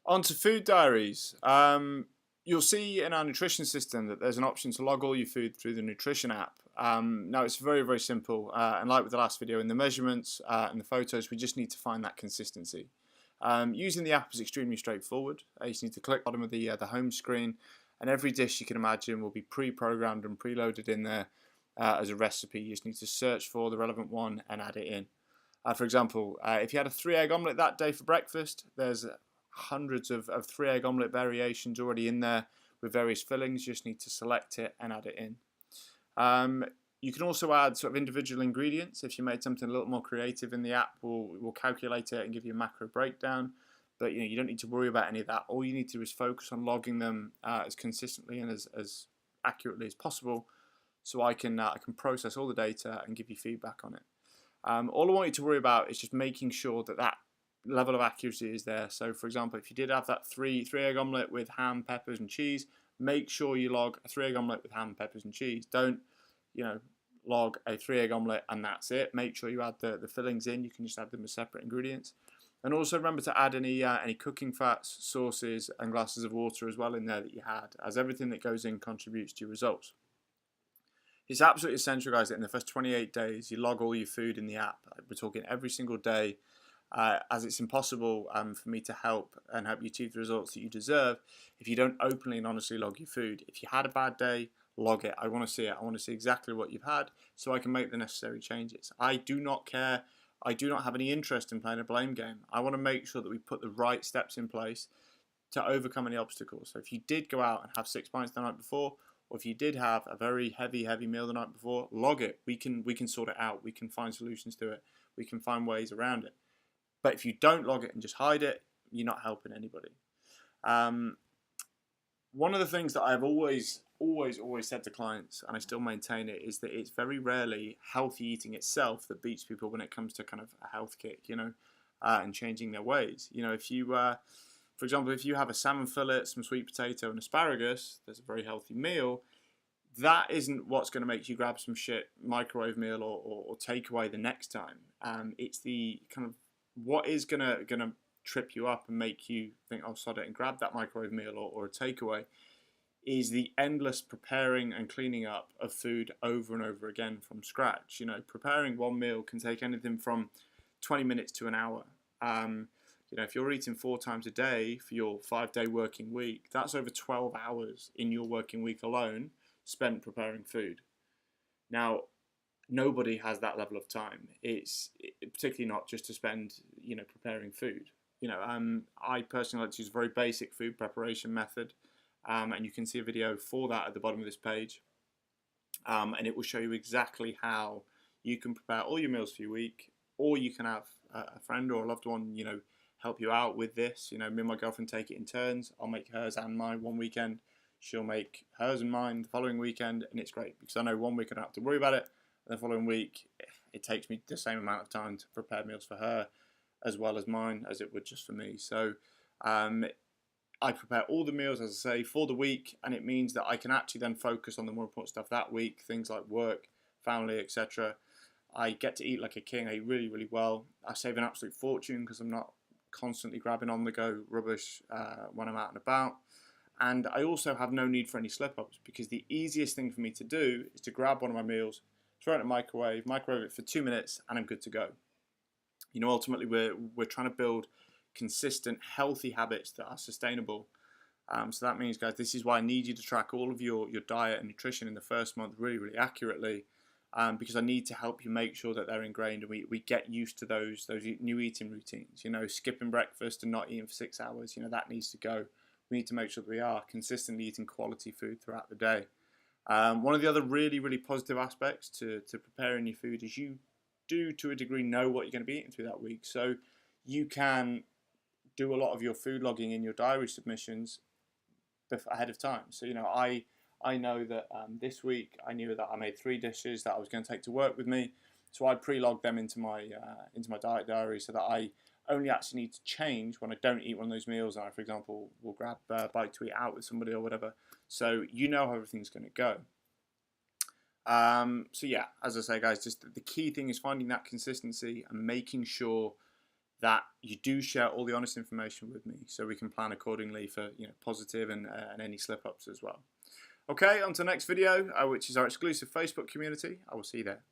On to food diaries. You'll see in our nutrition system that there's an option to log all your food through the nutrition app. Now it's very, very simple. And like with the last video, in the measurements and the photos, we just need to find that consistency. Using the app is extremely straightforward. You just need to click bottom of the home screen, and every dish you can imagine will be pre-programmed and preloaded in there as a recipe. You just need to search for the relevant one and add it in. For example, if you had a 3-egg omelette that day for breakfast, there's hundreds of 3-egg omelette variations already in there with various fillings. You just need to select it and add it in. You can also add sort of individual ingredients. If you made something a little more creative in the app, we'll calculate it and give you a macro breakdown. But you don't need to worry about any of that. All you need to do is focus on logging them as consistently and as accurately as possible, so I can process all the data and give you feedback on it. All I want you to worry about is just making sure that that level of accuracy is there. So for example, if you did have that three-egg omelette with ham, peppers and cheese, make sure you log a 3-egg omelette with ham, peppers and cheese. Don't log a 3-egg omelette and that's it. Make sure you add the fillings in. You can just add them as separate ingredients. And also remember to add any cooking fats, sauces and glasses of water as well in there that you had, as everything that goes in contributes to your results. It's absolutely essential, guys, that in the first 28 days you log all your food in the app. We're talking every single day, as it's impossible for me to help you achieve the results that you deserve if you don't openly and honestly log your food. If you had a bad day, log it. I want to see it. I want to see exactly what you've had so I can make the necessary changes. I do not care. I do not have any interest in playing a blame game. I want to make sure that we put the right steps in place to overcome any obstacles. So if you did go out and have 6 pints the night before, or if you did have a very heavy meal the night before, log it. We can sort it out. We can find solutions to it. We can find ways around it. But if you don't log it and just hide it, you're not helping anybody. One of the things that I've always said to clients, and I still maintain it, is that it's very rarely healthy eating itself that beats people when it comes to kind of a health kick, and changing their ways. If you, for example, if you have a salmon fillet, some sweet potato and asparagus, there's a very healthy meal. That isn't what's going to make you grab some shit microwave meal or takeaway the next time. It's the kind of what is gonna trip you up and make you think, oh, sod it, and grab that microwave meal or a takeaway, is the endless preparing and cleaning up of food over and over again from scratch. Preparing one meal can take anything from 20 minutes to an hour. If you're eating 4 times a day for your 5-day working week, that's over 12 hours in your working week alone spent preparing food. Now, nobody has that level of time. It's particularly not just to spend, preparing food. I personally like to use a very basic food preparation method, and you can see a video for that at the bottom of this page, and it will show you exactly how you can prepare all your meals for your week, or you can have a friend or a loved one, help you out with this. Me and my girlfriend take it in turns. I'll make hers and mine one weekend. She'll make hers and mine the following weekend, and it's great because I know one week I don't have to worry about it. The following week, it takes me the same amount of time to prepare meals for her as well as mine as it would just for me. So I prepare all the meals, as I say, for the week, and it means that I can actually then focus on the more important stuff that week, things like work, family, etc. I get to eat like a king. I eat really, really well. I save an absolute fortune because I'm not constantly grabbing on the go rubbish when I'm out and about. And I also have no need for any slip-ups because the easiest thing for me to do is to grab one of my meals, throw it in a microwave it for 2 minutes, and I'm good to go. Ultimately, we're trying to build consistent, healthy habits that are sustainable. So that means, guys, this is why I need you to track all of your diet and nutrition in the first month really, really accurately, because I need to help you make sure that they're ingrained and we get used to those new eating routines. Skipping breakfast and not eating for 6 hours, that needs to go. We need to make sure that we are consistently eating quality food throughout the day. One of the other really, really positive aspects to preparing your food is you do, to a degree, know what you're going to be eating through that week. So you can do a lot of your food logging in your diary submissions ahead of time. So, I know that this week I knew that I made 3 dishes that I was going to take to work with me. So I pre-logged them into my diet diary so that I only actually need to change when I don't eat one of those meals. And I, for example, will grab a bite to eat out with somebody or whatever. So how everything's going to go. So yeah, as I say, guys, just the key thing is finding that consistency and making sure that you do share all the honest information with me, so we can plan accordingly for positive and any slip ups as well. Okay, on to the next video, which is our exclusive Facebook community. I will see you there.